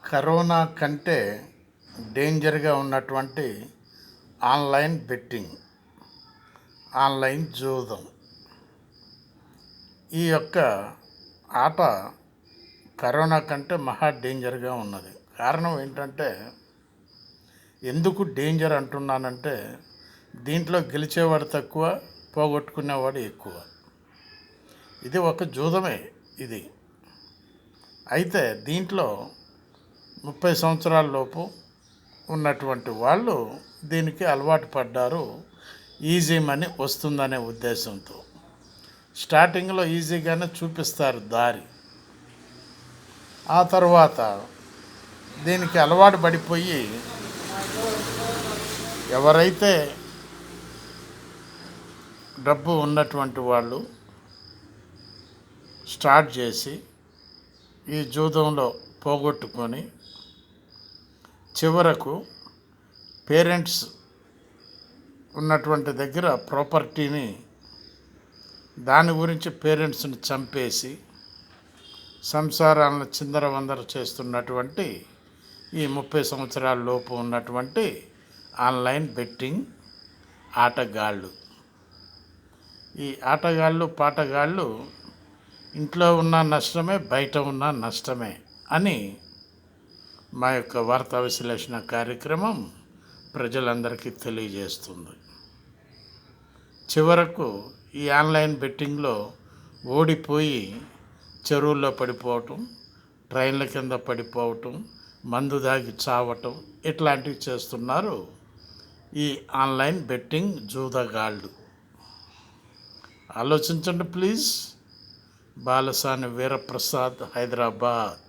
Corona కంటే డేంజర్గా ఉన్నటువంటి online betting, online జూదం. ఈ యొక్క ఆట కరోనా కంటే మహా డేంజర్గా ఉన్నది. కారణం ఏంటంటే, ఎందుకు డేంజర్ అంటున్నానంటే, దీంట్లో గెలిచేవాడు తక్కువ, పోగొట్టుకునేవాడు ఎక్కువ. ఇది ఒక జూదమే ఇది. అయితే దీంట్లో 30 సంవత్సరాల లోపు ఉన్నటువంటి వాళ్ళు దీనికి అలవాటు పడ్డారు. ఈజీ మనీ వస్తుందనే ఉద్దేశంతో స్టార్టింగ్లో ఈజీగానే చూపిస్తారు దారి. ఆ తర్వాత దీనికి అలవాటు పడిపోయి ఎవరైతే డబ్బు ఉన్నటువంటి వాళ్ళు స్టార్ట్ చేసి ఈ జూదంలో పోగొట్టుకొని చివరకు పేరెంట్స్ ఉన్నటువంటి దగ్గర ప్రాపర్టీని దాని గురించి పేరెంట్స్ని చంపేసి సంసారాలను చిందరవందర చేస్తున్నటువంటి ఈ 30 సంవత్సరాల లోపు ఉన్నటువంటి ఆన్లైన్ బెట్టింగ్ ఆటగాళ్ళు. ఈ ఆటగాళ్ళు పాటగాళ్ళు ఇంట్లో ఉన్న నష్టమే, బయట ఉన్న నష్టమే అని మా యొక్క వార్తా విశ్లేషణ కార్యక్రమం ప్రజలందరికీ తెలియజేస్తుంది. చివరకు ఈ ఆన్లైన్ బెట్టింగ్లో ఓడిపోయి చెరువుల్లో పడిపోవటం, ట్రైన్ల కింద పడిపోవటం, మందు దాగి చావటం ఇట్లాంటివి చేస్తున్నారు ఈ ఆన్లైన్ బెట్టింగ్ జూదగాళ్ళు. ఆలోచించండి ప్లీజ్. బాలసాని వీరప్రసాద్, హైదరాబాద్.